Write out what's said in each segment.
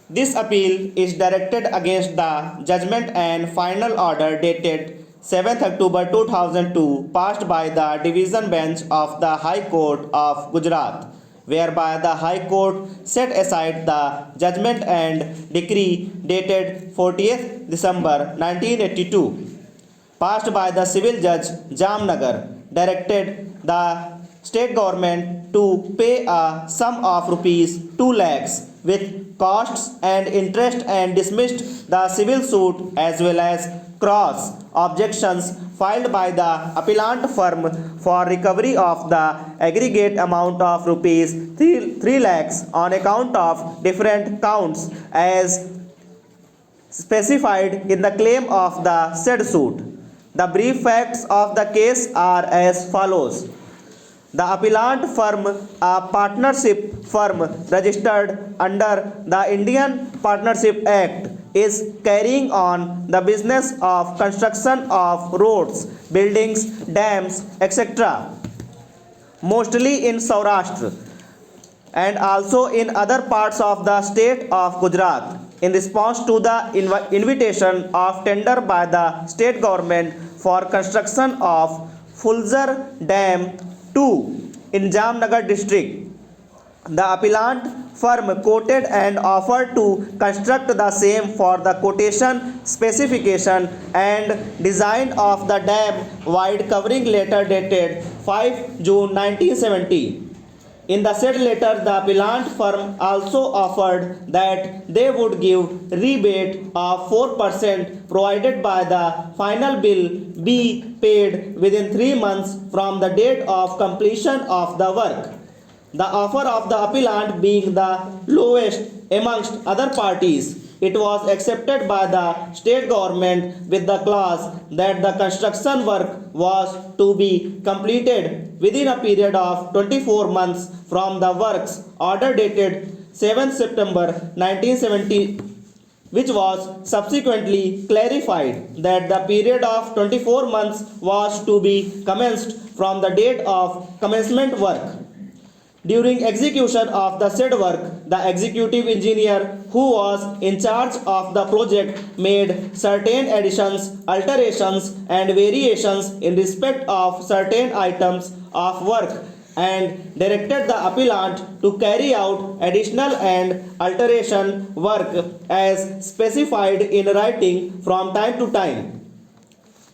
This appeal is directed against the judgment and final order dated 7th October 2002 passed by the Division Bench of the High Court of Gujarat, whereby the High Court set aside the judgment and decree dated 40th December 1982 passed by the civil judge Jamnagar, directed the state government to pay a sum of rupees 2 lakhs with costs and interest and dismissed the civil suit as well as cross objections filed by the appellant firm for recovery of the aggregate amount of rupees 3 lakhs on account of different counts as specified in the claim of the said suit. The brief facts of the case are as follows. The appellant firm, a partnership firm registered under the Indian Partnership Act, is carrying on the business of construction of roads, buildings, dams, etc., mostly in Saurashtra and also in other parts of the state of Gujarat. In response to the invitation of tender by the state government for construction of Fuljar Dam 2 in Jamnagar district, the appellant firm quoted and offered to construct the same for the quotation, specification and design of the dam wide covering letter dated 5 June 1970. In the said letter, the appellant firm also offered that they would give rebate of 4% provided by the final bill be paid within 3 months from the date of completion of the work. The offer of the appellant being the lowest amongst other parties, it was accepted by the state government with the clause that the construction work was to be completed within a period of 24 months from the works order dated 7th September 1970, which was subsequently clarified that the period of 24 months was to be commenced from the date of commencement work. During execution of the said work, the executive engineer who was in charge of the project made certain additions, alterations and variations in respect of certain items of work and directed the appellant to carry out additional and alteration work as specified in writing from time to time.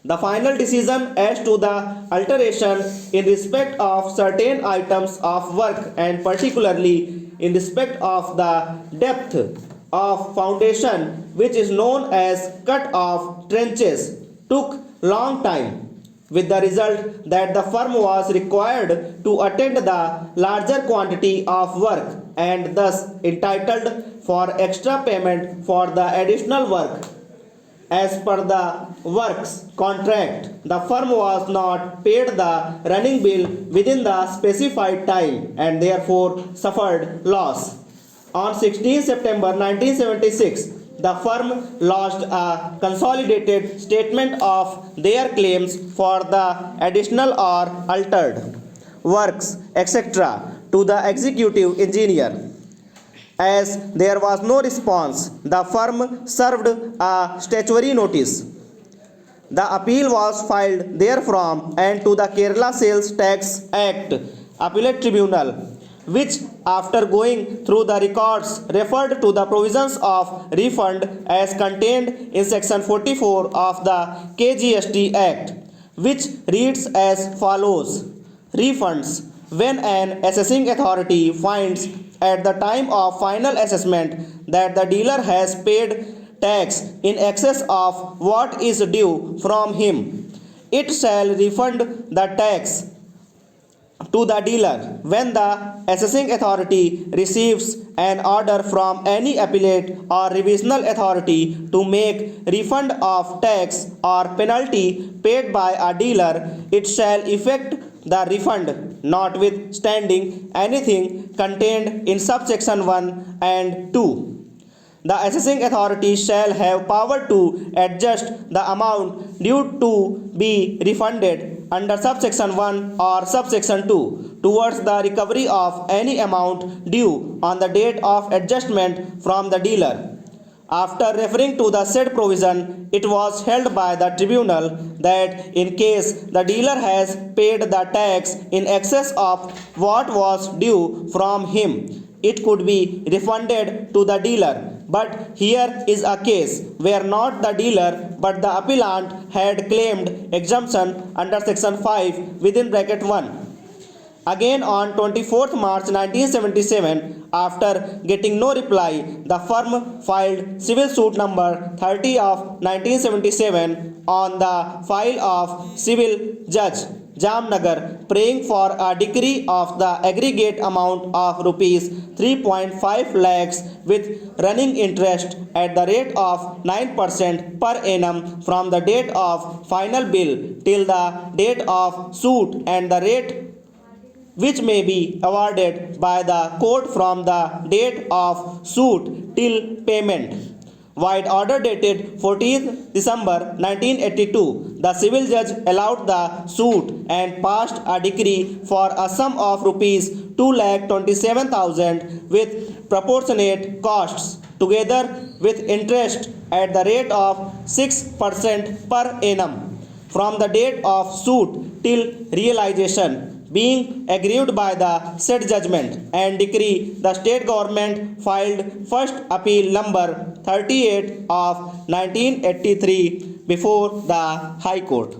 The final decision as to the alteration in respect of certain items of work and particularly in respect of the depth of foundation, which is known as cut off trenches, took long time, with the result that the firm was required to attend the larger quantity of work and thus entitled for extra payment for the additional work. As per the works contract, the firm was not paid the running bill within the specified time and therefore suffered loss. On 16 September 1976, the firm lodged a consolidated statement of their claims for the additional or altered works, etc., to the executive engineer. As there was no response, the firm served a statutory notice. The appeal was filed therefrom and to the Kerala Sales Tax Act Appellate Tribunal, which after going through the records referred to the provisions of refund as contained in section 44 of the KGST Act, which reads as follows: refunds when an assessing authority finds at the time of final assessment that the dealer has paid tax in excess of what is due from him, it shall refund the tax to the dealer when the assessing authority receives an order from any appellate or revisional authority to make refund of tax or penalty paid by a dealer, it shall effect the refund notwithstanding anything contained in subsection 1 and 2. The assessing authority shall have power to adjust the amount due to be refunded under subsection 1 or subsection 2 towards the recovery of any amount due on the date of adjustment from the dealer. After referring to the said provision, it was held by the tribunal that in case the dealer has paid the tax in excess of what was due from him, it could be refunded to the dealer. But here is a case where not the dealer but the appellant had claimed exemption under section 5 within bracket 1. Again on 24th March 1977, after getting no reply, the firm filed civil suit number 30 of 1977 on the file of civil judge Jamnagar, praying for a decree of the aggregate amount of rupees 3.5 lakhs with running interest at the rate of 9% per annum from the date of final bill till the date of suit, and the rate which may be awarded by the court from the date of suit till payment. While order dated 14th December 1982, the civil judge allowed the suit and passed a decree for a sum of rupees 2,27,000 with proportionate costs, together with interest at the rate of 6% per annum from the date of suit till realization, being aggrieved by the said judgment and decree, the state government filed first appeal number 38 of 1983 before the High Court.